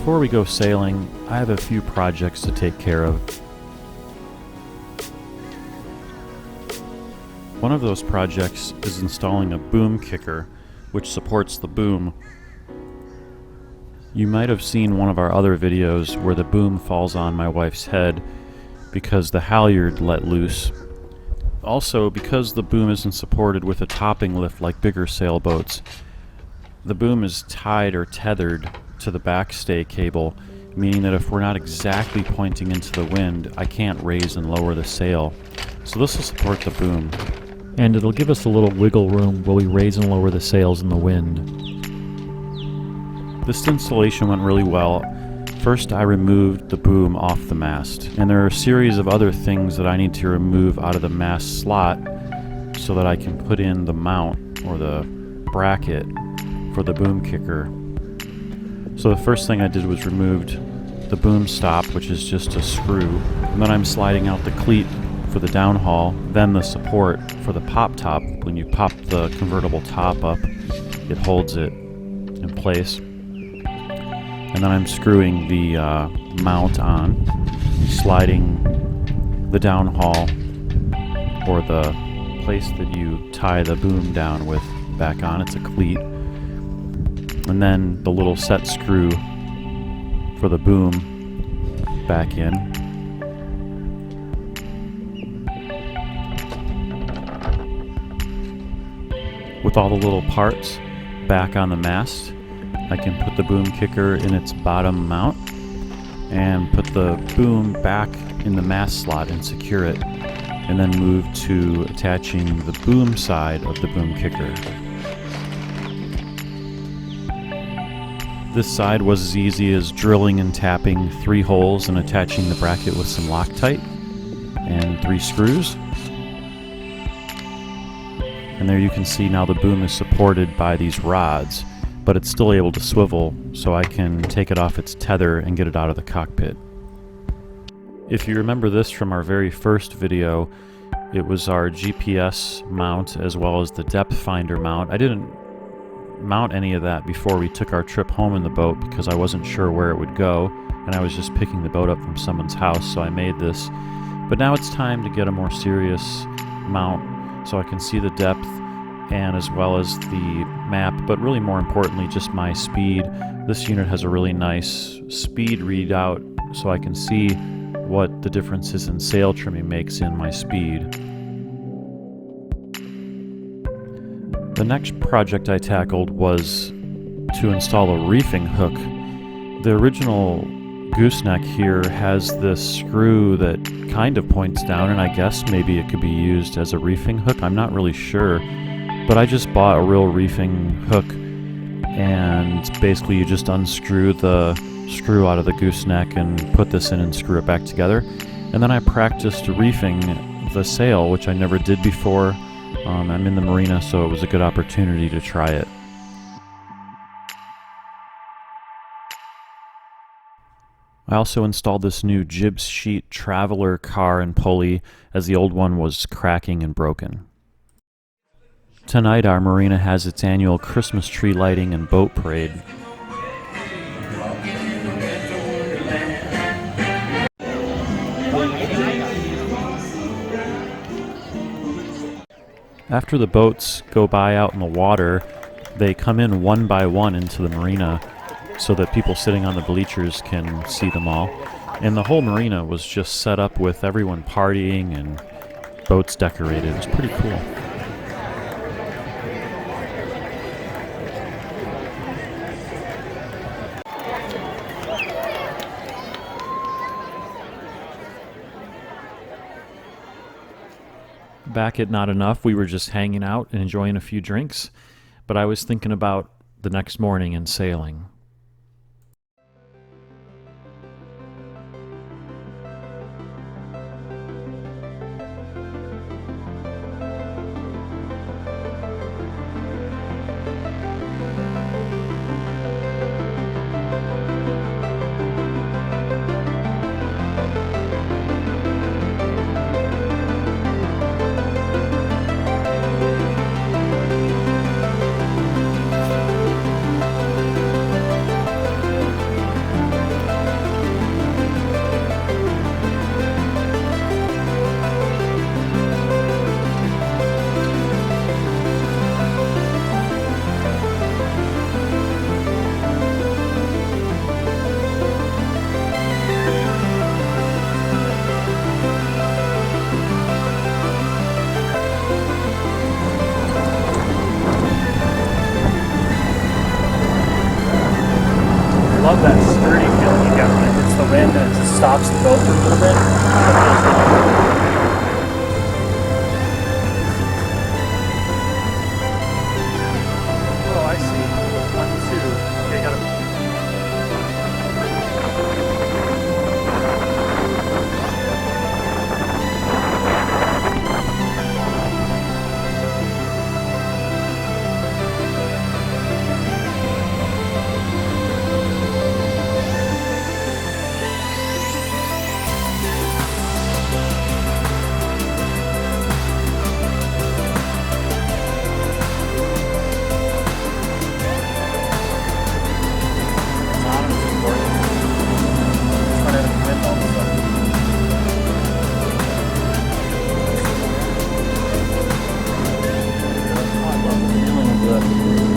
Before we go sailing, I have a few projects to take care of. One of those projects is installing a boom kicker, which supports the boom. You might have seen one of our other videos where the boom falls on my wife's head because the halyard let loose. Also, because the boom isn't supported with a topping lift like bigger sailboats, the boom is tied or tethered to the backstay cable, meaning that if we're not exactly pointing into the wind, I can't raise and lower the sail. So this will support the boom. And it'll give us a little wiggle room while we raise and lower the sails in the wind. This installation went really well. First, I removed the boom off the mast, and there are a series of other things that I need to remove out of the mast slot so that I can put in the mount or the bracket for the boom kicker. So the first thing I did was removed the boom stop, which is just a screw, and then I'm sliding out the cleat for the downhaul, then the support for the pop top. When you pop the convertible top up, it holds it in place. And then I'm screwing the mount on, sliding the downhaul or the place that you tie the boom down with back on. It's a cleat. And then the little set screw for the boom back in. With all the little parts back on the mast, I can put the boom kicker in its bottom mount and put the boom back in the mast slot and secure it, and then move to attaching the boom side of the boom kicker. This side was as easy as drilling and tapping 3 holes and attaching the bracket with some Loctite and 3 screws. And there you can see now the boom is supported by these rods, but it's still able to swivel, so I can take it off its tether and get it out of the cockpit. If you remember this from our very first video, it was our GPS mount as well as the depth finder mount. I didn't mount any of that before we took our trip home in the boat because I wasn't sure where it would go, and I was just picking the boat up from someone's house, so I made this. But now it's time to get a more serious mount so I can see the depth and as well as the map, but really more importantly just my speed. This unit has a really nice speed readout so I can see what the differences in sail trimming makes in my speed. The next project I tackled was to install a reefing hook. The original gooseneck here has this screw that kind of points down, and I guess maybe it could be used as a reefing hook. I'm not really sure. But I just bought a real reefing hook, and basically you just unscrew the screw out of the gooseneck and put this in and screw it back together. And then I practiced reefing the sail, which I never did before. I'm in the marina, so it was a good opportunity to try it. I also installed this new jib sheet traveler car and pulley, as the old one was cracking and broken. Tonight our marina has its annual Christmas tree lighting and boat parade. After the boats go by out in the water, they come in one by one into the marina so that people sitting on the bleachers can see them all. And the whole marina was just set up with everyone partying and boats decorated. It was pretty cool. Back at Not Enough, we were just hanging out and enjoying a few drinks, but I was thinking about the next morning and sailing. rocks the boat a little bit. Oh, I see. 1, 2. Okay, got it.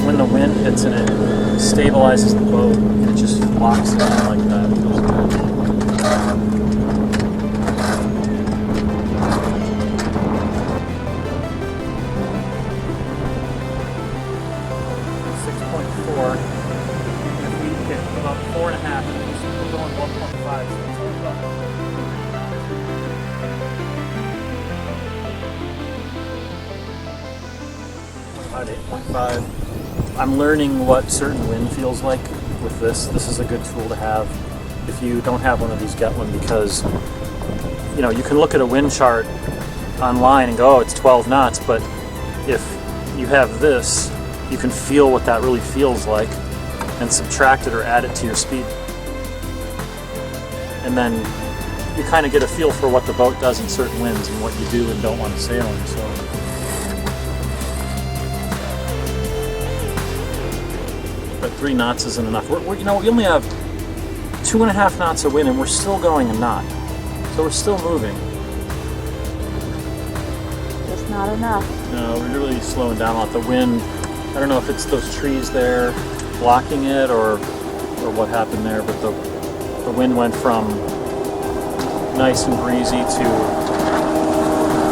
When the wind hits and it stabilizes the boat, it just locks it in like that. It feels good. If we get about 4.5, we're going 1.5, so it's all about about 8.5. I'm learning what certain wind feels like with this. This is a good tool to have if you don't have one of these, get one, because you know, you can look at a wind chart online and go, oh, it's 12 knots, but if you have this, you can feel what that really feels like and subtract it or add it to your speed. And then you kind of get a feel for what the boat does in certain winds and what you do and don't want to sail in. So but 3 knots isn't enough. You know, we only have 2.5 knots of wind and we're still going a knot. So we're still moving. Just not enough. No, we're really slowing down a lot. The wind, I don't know if it's those trees there blocking it or what happened there, but the wind went from nice and breezy to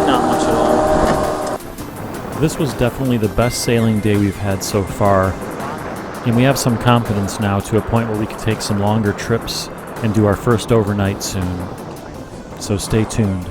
not much at all. This was definitely the best sailing day we've had so far, and we have some confidence now to a point where we can take some longer trips and do our first overnight soon. So stay tuned.